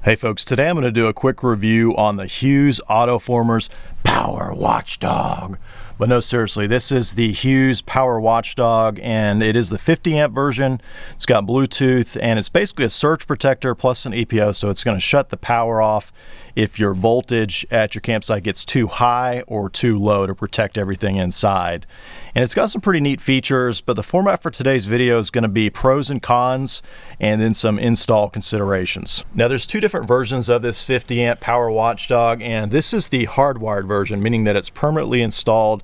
Hey folks, today I'm going to do a quick review on the Hughes Autoformers Power Watchdog. But no, seriously, this is the Hughes Power Watchdog, and it is the 50 amp version. It's got Bluetooth, and it's basically a surge protector plus an EPO, so it's going to shut the power off if your voltage at your campsite gets too high or too low to protect everything inside. And it's got some pretty neat features, but the format for today's video is going to be pros and cons and then some install considerations. Now there's two different versions of this 50 amp Power Watchdog, and this is the hardwired version, meaning that it's permanently installed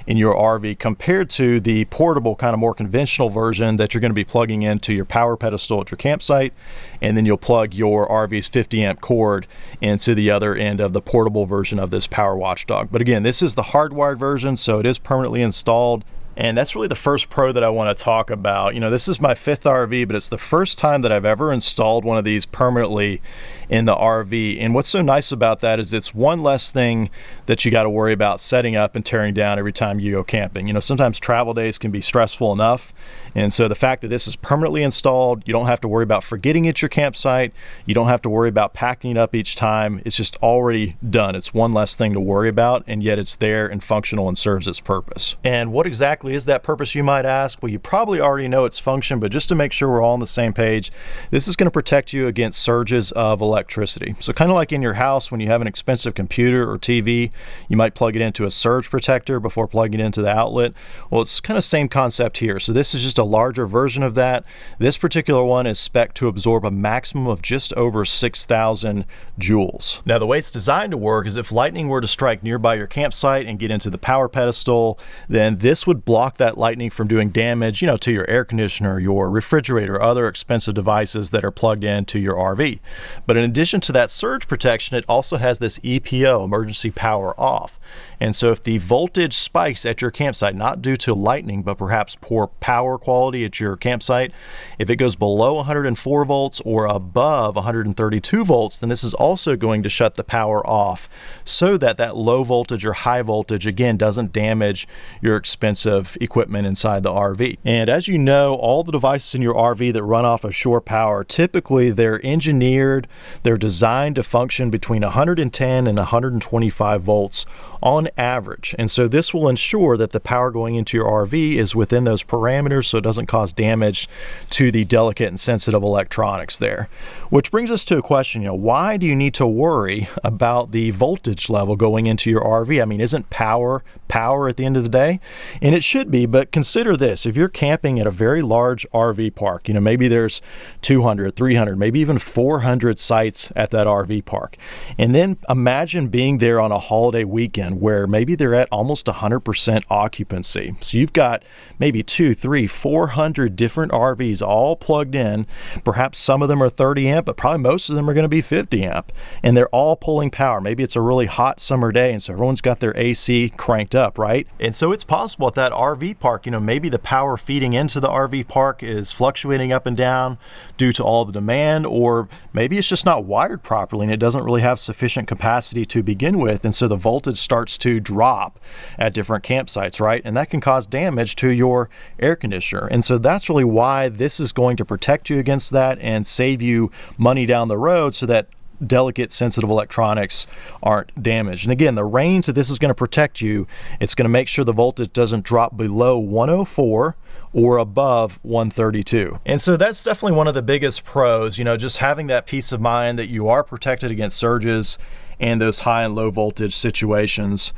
in your RV compared to the portable, kind of more conventional version that you're going to be plugging into your power pedestal at your campsite, and then you'll plug your RV's 50 amp cord into the other end of the portable version of this Power Watchdog. But again, this is the hardwired version, so it is permanently installed. And that's really the first pro that I want to talk about. You know, this is my 5th RV, but it's the first time that I've ever installed one of these permanently in the RV. And what's so nice about that is it's one less thing that you got to worry about setting up and tearing down every time you go camping. You know, sometimes travel days can be stressful enough. And so the fact that this is permanently installed, you don't have to worry about forgetting at your campsite. You don't have to worry about packing it up each time. It's just already done. It's one less thing to worry about, and yet it's there and functional and serves its purpose. And what exactly is that purpose, you might ask? Well, you probably already know its function, but just to make sure we're all on the same page, this is going to protect you against surges of electricity. So kind of like in your house when you have an expensive computer or TV, you might plug it into a surge protector before plugging it into the outlet. Well, it's kind of same concept here. So this is just a larger version of that. This particular one is spec'd to absorb a maximum of just over 6,000 joules. Now the way it's designed to work is if lightning were to strike nearby your campsite and get into the power pedestal, then this would block that lightning from doing damage, you know, to your air conditioner, your refrigerator, other expensive devices that are plugged into your RV. But in addition to that surge protection, it also has this EPO, emergency power off. And so if the voltage spikes at your campsite, not due to lightning, but perhaps poor power quality at your campsite, if it goes below 104 volts or above 132 volts, then this is also going to shut the power off so that that low voltage or high voltage, again, doesn't damage your expensive equipment inside the RV. And as you know, all the devices in your RV that run off of shore power, typically they're engineered, they're designed to function between 110 and 125 volts on average. And so this will ensure that the power going into your RV is within those parameters so it doesn't cause damage to the delicate and sensitive electronics there. Which brings us to a question, you know, why do you need to worry about the voltage level going into your RV? I mean, isn't power at the end of the day? And it should be, but consider this. If you're camping at a very large RV park, you know, maybe there's 200, 300, maybe even 400 sites at that RV park. And then imagine being there on a holiday weekend where maybe they're at almost 100% occupancy. So you've got maybe 200, 300, 400 different RVs all plugged in. Perhaps some of them are 30 amp, but probably most of them are going to be 50 amp. And they're all pulling power. Maybe it's a really hot summer day, and so everyone's got their AC cranked up, right? And so it's possible at that RV park, you know, maybe the power feeding into the RV park is fluctuating up and down due to all the demand, or maybe it's just not wired properly and it doesn't really have sufficient capacity to begin with. And so the voltage starts to drop at different campsites, right? And that can cause damage to your air conditioner. And so that's really why this is going to protect you against that and save you money down the road so that delicate, sensitive electronics aren't damaged. And again, the range that this is going to protect you, it's going to make sure the voltage doesn't drop below 104 or above 132. And so that's definitely one of the biggest pros, you know, just having that peace of mind that you are protected against surges and those high and low voltage situations.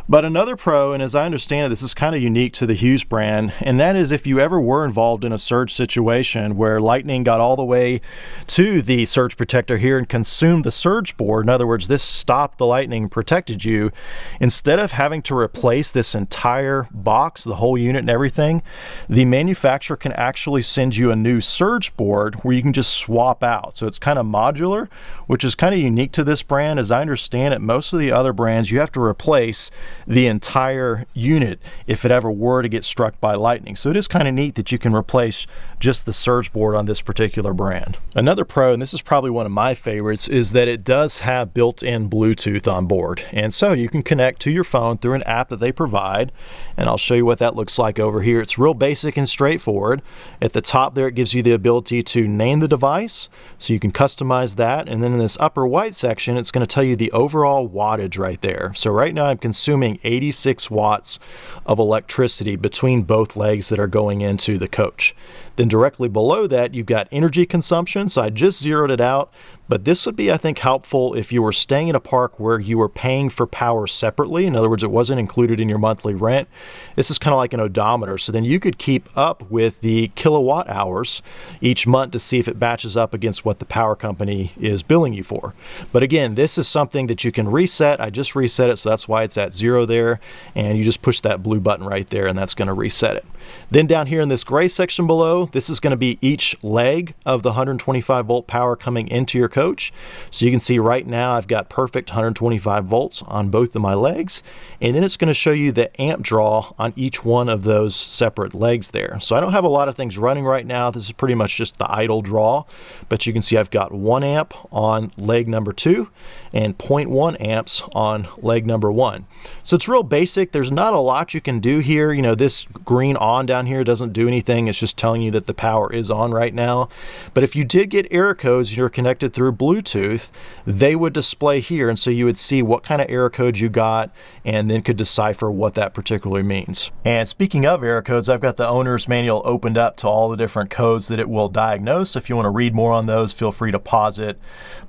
But another pro, and as I understand it, this is kind of unique to the Hughes brand, and that is if you ever were involved in a surge situation where lightning got all the way to the surge protector here and consumed the surge board, in other words, this stopped the lightning and protected you, instead of having to replace this entire box, the whole unit and everything, the manufacturer can actually send you a new surge board where you can just swap out. So it's kind of modular, which is kind of unique to this brand. As I understand it, most of the other brands, you have to replace the entire unit if it ever were to get struck by lightning. So it is kind of neat that you can replace just the surge board on this particular brand. Another pro, and this is probably one of my favorites, is that it does have built-in Bluetooth on board. And so you can connect to your phone through an app that they provide. And I'll show you what that looks like over here. It's real basic and straightforward. At the top there, it gives you the ability to name the device, so you can customize that. And then in this upper white section, it's going to tell you the overall wattage right there. So right now I'm consuming 86 watts of electricity between both legs that are going into the coach. Then directly below that, you've got energy consumption. So I just zeroed it out, but this would be, I think, helpful if you were staying in a park where you were paying for power separately. In other words, it wasn't included in your monthly rent. This is kind of like an odometer. So then you could keep up with the kilowatt hours each month to see if it matches up against what the power company is billing you for. But again, this is something that you can reset. I just reset it, so that's why it's at 0 there. And you just push that blue button right there, and that's going to reset it. Then down here in this gray section below, this is going to be each leg of the 125 volt power coming into your coach. So you can see right now I've got perfect 125 volts on both of my legs, and then it's going to show you the amp draw on each one of those separate legs there. So I don't have a lot of things running right now. This is pretty much just the idle draw, but you can see I've got 1 amp on leg number 2 and 0.1 amps on leg number 1. So it's real basic. There's not a lot you can do here. You know, this green on down here doesn't do anything. It's just telling you that the power is on right now. But if you did get error codes and you're connected through Bluetooth, they would display here, and so you would see what kind of error codes you got and then could decipher what that particularly means. And speaking of error codes, I've got the owner's manual opened up to all the different codes that it will diagnose. If you want to read more on those, feel free to pause it.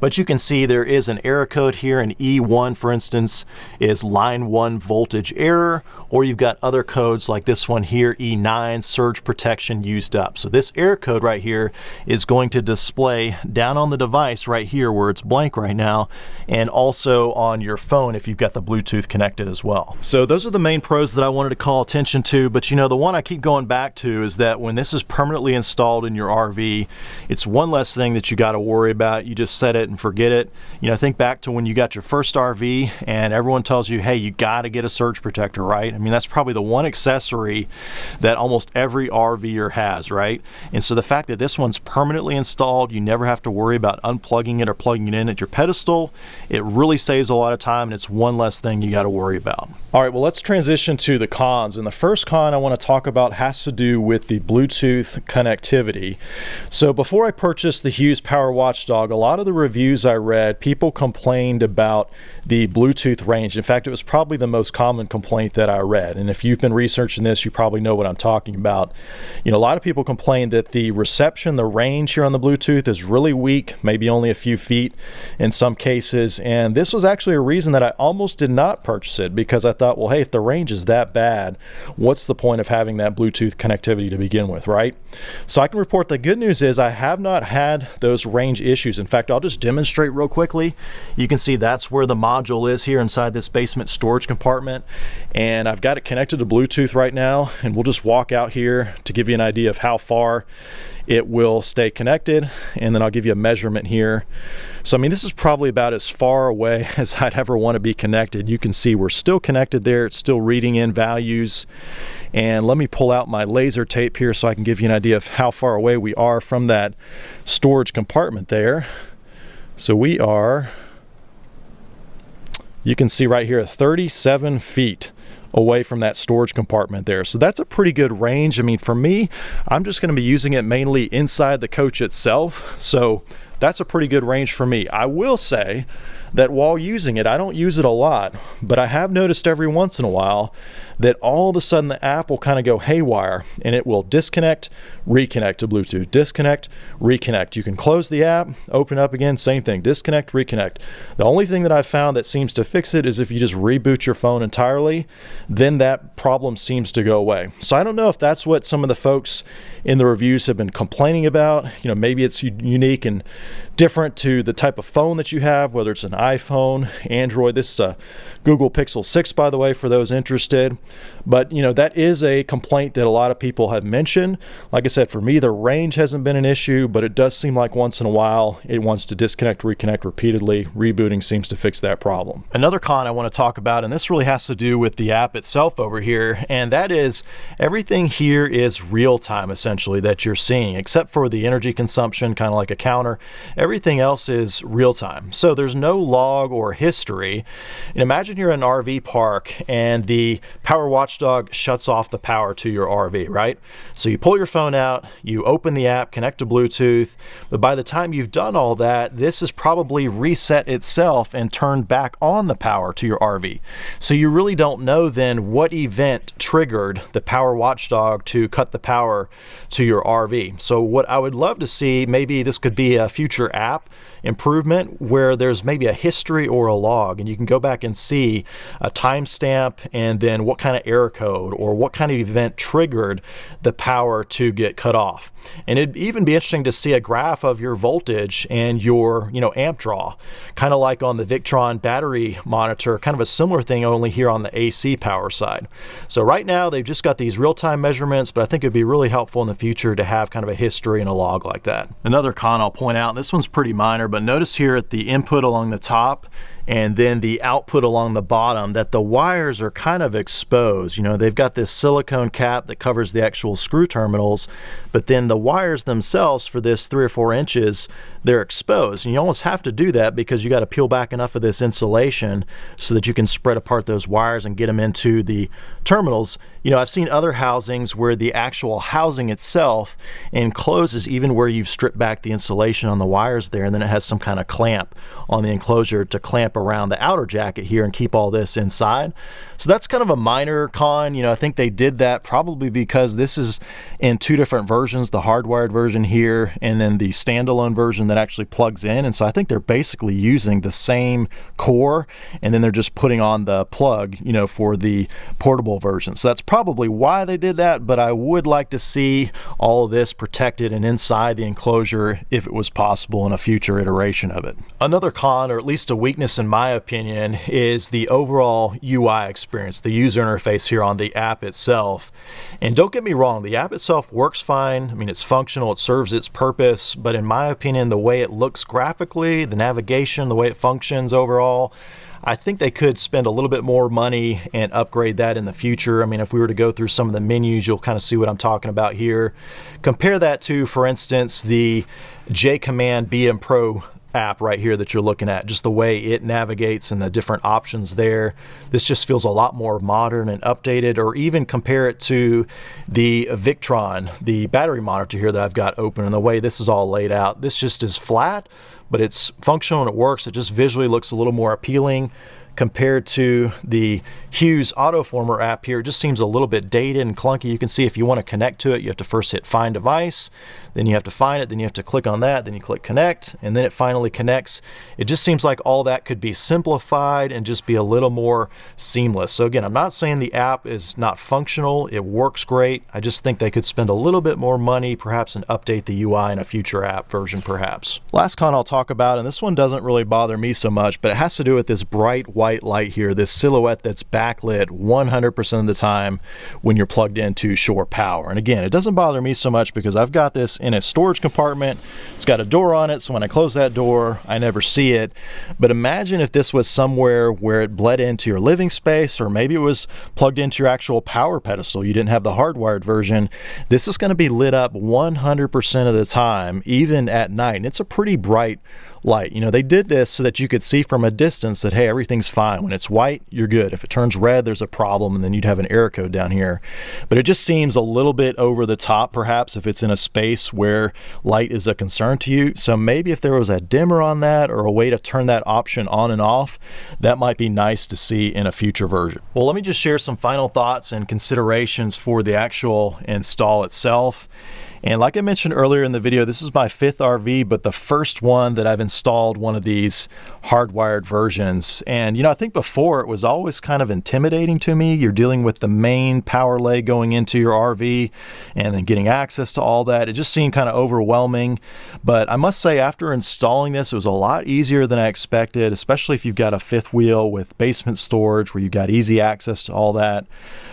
But you can see there is an error code here, and E1, for instance, is line 1 voltage error, or you've got other codes like this one here, E9, surge protection used up. So this error code right here is going to display down on the device right here where it's blank right now, and also on your phone if you've got the Bluetooth connected as well. So those are the main pros that I wanted to call attention to. But you know, the one I keep going back to is that when this is permanently installed in your RV, it's one less thing that you got to worry about. You just set it and forget it. You know, think back to when you got your first RV and everyone tells you, hey, you got to get a surge protector, right? I mean, that's probably the one accessory that almost every RVer has, right? And so the fact that this one's permanently installed, you never have to worry about unplugging it or plugging it in at your pedestal. It really saves a lot of time, and it's one less thing you got to worry about. All right, well, let's transition to the cons. And the first con I want to talk about has to do with the Bluetooth connectivity. So before I purchased the Hughes Power Watchdog, a lot of the reviews I read, people complained about the Bluetooth range. In fact, it was probably the most common complaint that I read. And if you've been researching this, you probably know what I'm talking about. You know, a lot of people complain that the reception, the range here on the Bluetooth is really weak, maybe only a few feet in some cases. And this was actually a reason that I almost did not purchase it, because I thought, well, hey, if the range is that bad, what's the point of having that Bluetooth connectivity to begin with, right? So I can report the good news is I have not had those range issues. In fact, I'll just demonstrate real quickly. You can see that's where the module is here inside this basement storage compartment. And I've got it connected to Bluetooth right now, and we'll just walk out here to give you an idea of how far it will stay connected, and then I'll give you a measurement here. So I mean, this is probably about as far away as I'd ever want to be connected. You can see we're still connected there. It's still reading in values. And let me pull out my laser tape here so I can give you an idea of how far away we are from that storage compartment there. So we are, you can see right here, 37 feet away from that storage compartment there. So that's a pretty good range. I mean, for me, I'm just going to be using it mainly inside the coach itself. So that's a pretty good range for me. I will say that while using it, I don't use it a lot, but I have noticed every once in a while that all of a sudden the app will kind of go haywire, and it will disconnect, reconnect to Bluetooth, disconnect, reconnect. You can close the app, open up again, same thing, disconnect, reconnect. The only thing that I've found that seems to fix it is if you just reboot your phone entirely, then that problem seems to go away. So I don't know if that's what some of the folks in the reviews have been complaining about. You know, maybe it's unique and different to the type of phone that you have, whether it's an iPhone, Android. This is a Google Pixel 6, by the way, for those interested. But you know, that is a complaint that a lot of people have mentioned. Like I said, for me, the range hasn't been an issue, but it does seem like once in a while it wants to disconnect, reconnect repeatedly. Rebooting seems to fix that problem. Another con I want to talk about, and this really has to do with the app itself over here, and that is everything here is real time essentially that you're seeing, except for the energy consumption, kind of like a counter. Everything else is real time. So there's no log or history. And imagine you're in an RV park and the Power Watchdog shuts off the power to your RV, right? So you pull your phone out, you open the app, connect to Bluetooth, but by the time you've done all that, this has probably reset itself and turned back on the power to your RV. So you really don't know then what event triggered the Power Watchdog to cut the power to your RV. So what I would love to see, maybe this could be a future app improvement where there's maybe a history or a log, and you can go back and see a timestamp and then what kind of error code or what kind of event triggered the power to get cut off. And it'd even be interesting to see a graph of your voltage and your, you know, amp draw, kind of like on the Victron battery monitor, kind of a similar thing, only here on the AC power side. So right now they've just got these real-time measurements, but I think it'd be really helpful in the future to have kind of a history and a log like that. Another con I'll point out, and this one's pretty minor, but notice here at the input along the top and then the output along the bottom that the wires are kind of exposed. You know, they've got this silicone cap that covers the actual screw terminals, but then the wires themselves for this 3 or 4 inches, they're exposed. And you almost have to do that because you got to peel back enough of this insulation so that you can spread apart those wires and get them into the terminals. You know, I've seen other housings where the actual housing itself encloses even where you've stripped back the insulation on the wires there, and then it has some kind of clamp on the enclosure to clamp around the outer jacket here and keep all this inside. So that's kind of a minor con. You know, I think they did that probably because this is in 2 different versions, the hardwired version here and then the standalone version that actually plugs in. And so I think they're basically using the same core and then they're just putting on the plug, you know, for the portable version. So that's probably why they did that, but I would like to see all of this protected and inside the enclosure if it was possible in a future iteration of it. Another con, or at least a weakness in my opinion, is the overall UI experience, the user interface here on the app itself. And don't get me wrong, the app itself works fine. I mean, it's functional, it serves its purpose, but in my opinion, the way it looks graphically, the navigation, the way it functions overall, I think they could spend a little bit more money and upgrade that in the future. I mean, if we were to go through some of the menus, you'll kind of see what I'm talking about here. Compare that to, for instance, the J-Command BM Pro app right here that you're looking at, just the way it navigates and the different options there. This just feels a lot more modern and updated. Or even compare it to the Victron, the battery monitor here that I've got open, and the way this is all laid out. This just is flat, but it's functional and it works. It just visually looks a little more appealing compared to the Hughes Autoformer app here. It just seems a little bit dated and clunky. You can see if you want to connect to it, you have to first hit Find Device, then you have to find it, then you have to click on that, then you click Connect, and then it finally connects. It just seems like all that could be simplified and just be a little more seamless. So again, I'm not saying the app is not functional. It works great. I just think they could spend a little bit more money, perhaps, and update the UI in a future app version, perhaps. Last con I'll talk about, and this one doesn't really bother me so much, but it has to do with this bright white light here, this silhouette that's backlit 100% of the time when you're plugged into shore power. And again, it doesn't bother me so much because I've got this in a storage compartment. It's got a door on it, so when I close that door, I never see it. But imagine if this was somewhere where it bled into your living space, or maybe it was plugged into your actual power pedestal. You didn't have the hardwired version. This is going to be lit up 100% of the time, even at night. And it's a pretty bright light. You know, they did this so that you could see from a distance that, hey, everything's fine. When it's white, you're good. If it turns red, there's a problem, and then you'd have an error code down here. But it just seems a little bit over the top, perhaps, if it's in a space where light is a concern to you. So maybe if there was a dimmer on that or a way to turn that option on and off, that might be nice to see in a future version. Well, let me just share some final thoughts and considerations for the actual install itself. And like I mentioned earlier in the video, this is my 5th RV, but the first one that I've installed one of these hardwired versions. And you know, I think before it was always kind of intimidating to me. You're dealing with the main power leg going into your RV and then getting access to all that. It just seemed kind of overwhelming. But I must say, after installing this, it was a lot easier than I expected, especially if you've got a 5th wheel with basement storage where you've got easy access to all that.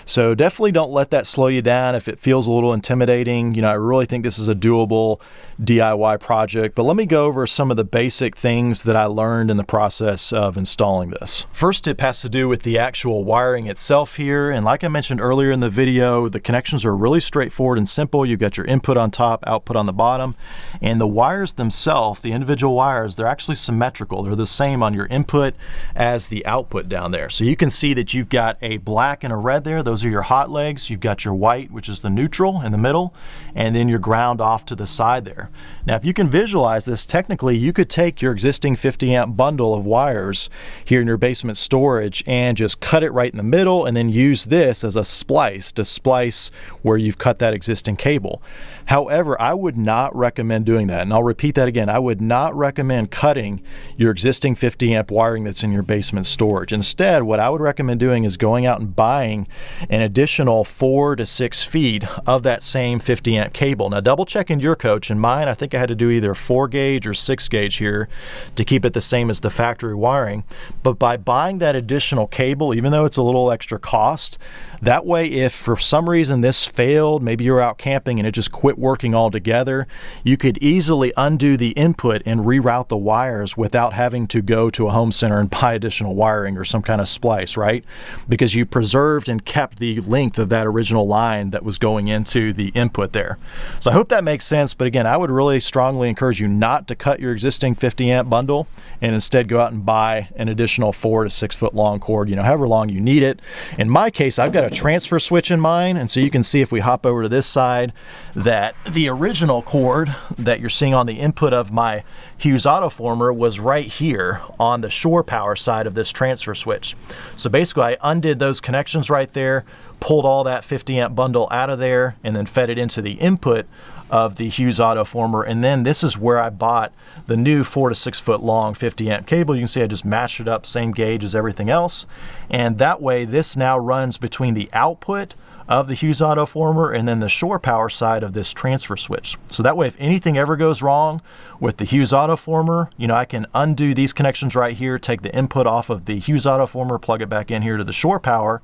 So definitely don't let that slow you down if it feels a little intimidating. You know, I really think this is a doable DIY project, but let me go over some of the basic things that I learned in the process of installing this. First tip has to do with the actual wiring itself here. And like I mentioned earlier in the video, the connections are really straightforward and simple. You've got your input on top, output on the bottom, and the wires themselves, the individual wires, they're actually symmetrical. They're the same on your input as the output down there. So you can see that you've got a black and a red there. Those are your hot legs. You've got your white, which is the neutral in the middle, and then your ground off to the side there. Now, if you can visualize this, technically you could take your existing 50 amp bundle of wires here in your basement storage and just cut it right in the middle and then use this as a splice to splice where you've cut that existing cable. However, I would not recommend doing that. And I'll repeat that again. I would not recommend cutting your existing 50 amp wiring that's in your basement storage. Instead, what I would recommend doing is going out and buying an additional 4 to 6 feet of that same 50 amp cable. Now, double check in your coach. In mine, I think I had to do either 4 gauge or 6 gauge here to keep it the same as the factory wiring. But by buying that additional cable, even though it's a little extra cost, that way, if for some reason this failed, maybe you're out camping and it just quit working altogether, you could easily undo the input and reroute the wires without having to go to a home center and buy additional wiring or some kind of splice, right? Because you preserved and kept the length of that original line that was going into the input there. So I hope that makes sense. But again, I would really strongly encourage you not to cut your existing 50 amp bundle and instead go out and buy an additional 4 to 6 foot long cord, you know, however long you need it. In my case, I've got a transfer switch in mine, and so you can see if we hop over to this side that the original cord that you're seeing on the input of my Hughes Autoformer was right here on the shore power side of this transfer switch. So basically I undid those connections right there, pulled all that 50 amp bundle out of there, and then fed it into the input of the Hughes Autoformer. And then this is where I bought the new 4 to 6 foot long 50 amp cable. You can see I just matched it up, same gauge as everything else. And that way this now runs between the output of the Hughes Autoformer and then the shore power side of this transfer switch. So that way, if anything ever goes wrong with the Hughes Autoformer, you know, I can undo these connections right here, take the input off of the Hughes Autoformer, plug it back in here to the shore power,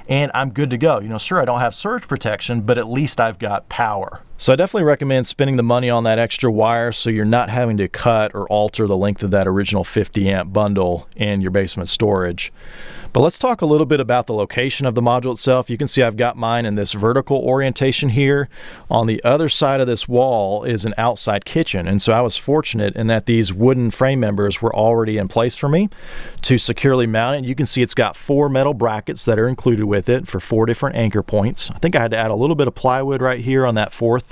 and I'm good to go. You know, sure, I don't have surge protection, but at least I've got power. So I definitely recommend spending the money on that extra wire so you're not having to cut or alter the length of that original 50 amp bundle in your basement storage. But let's talk a little bit about the location of the module itself. You can see I've got mine in this vertical orientation here. On the other side of this wall is an outside kitchen. And so I was fortunate in that these wooden frame members were already in place for me to securely mount it. You can see it's got 4 metal brackets that are included with it for 4 different anchor points. I think I had to add a little bit of plywood right here on that 4th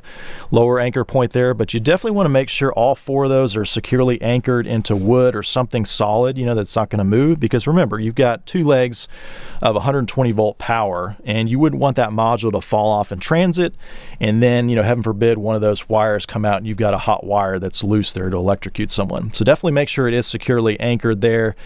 lower anchor point there, but you definitely want to make sure all 4 of those are securely anchored into wood or something solid, you know, that's not going to move. Because remember, you've got 2 legs of 120 volt power, and you wouldn't want that module to fall off in transit and then, you know, heaven forbid one of those wires come out and you've got a hot wire that's loose there to electrocute someone. So definitely make sure it is securely anchored there.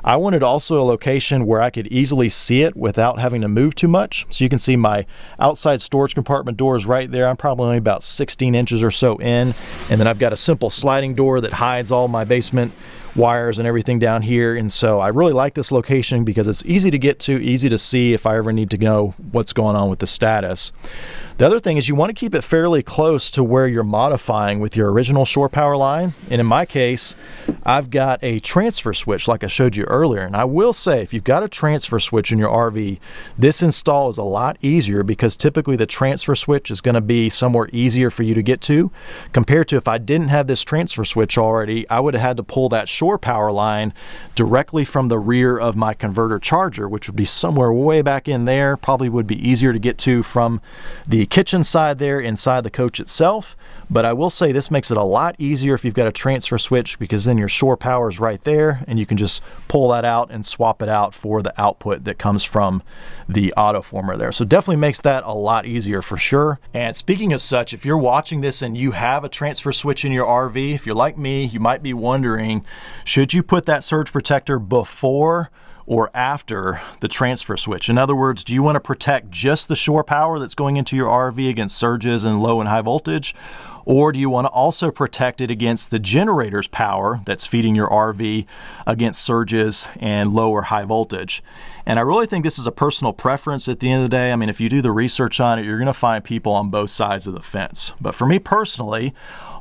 I wanted also a location where I could easily see it without having to move too much. So you can see my outside storage compartment door is right there. I'm probably only about 16 inches or so in, and then I've got a simple sliding door that hides all my basement wires and everything down here. And so I really like this location because it's easy to get to, easy to see if I ever need to know what's going on with the status. The other thing is you want to keep it fairly close to where you're modifying with your original shore power line. And in my case, I've got a transfer switch like I showed you earlier. And I will say, if you've got a transfer switch in your RV, this install is a lot easier because typically the transfer switch is going to be somewhere easier for you to get to compared to if I didn't have this transfer switch already. I would have had to pull that shore power line directly from the rear of my converter charger, which would be somewhere way back in there. Probably would be easier to get to from the kitchen side there inside the coach itself, But I will say this makes it a lot easier if you've got a transfer switch, because then your shore power is right there and you can just pull that out and swap it out for the output that comes from the autoformer there. So definitely makes that a lot easier for sure. And speaking of such, if you're watching this and you have a transfer switch in your RV, if you're like me, you might be wondering, should you put that surge protector before or after the transfer switch? In other words, do you want to protect just the shore power that's going into your RV against surges and low and high voltage? Or do you want to also protect it against the generator's power that's feeding your RV against surges and low or high voltage? And I really think this is a personal preference at the end of the day. I mean, if you do the research on it, you're going to find people on both sides of the fence. But for me personally,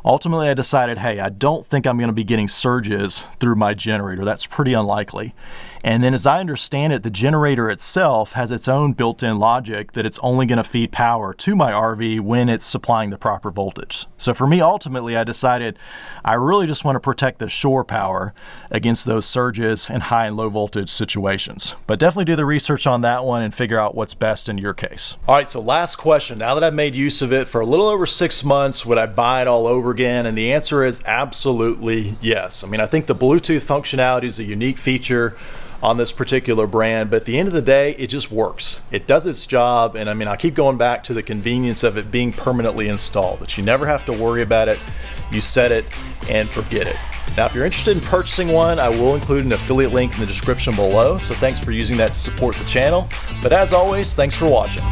ultimately I decided, hey, I don't think I'm going to be getting surges through my generator. That's pretty unlikely. And then as I understand it, the generator itself has its own built-in logic that it's only going to feed power to my RV when it's supplying the proper voltage. So for me, ultimately, I decided I really just want to protect the shore power against those surges and high and low voltage situations. But definitely do the research on that one and figure out what's best in your case. All right, so last question. Now that I've made use of it for a little over 6 months, would I buy it all over again? And the answer is absolutely yes. I mean, I think the Bluetooth functionality is a unique feature on this particular brand, but at the end of the day, it just works. It does its job, and I mean, I keep going back to the convenience of it being permanently installed, that you never have to worry about it. You set it and forget it. Now, if you're interested in purchasing one, I will include an affiliate link in the description below, so thanks for using that to support the channel. But as always, thanks for watching.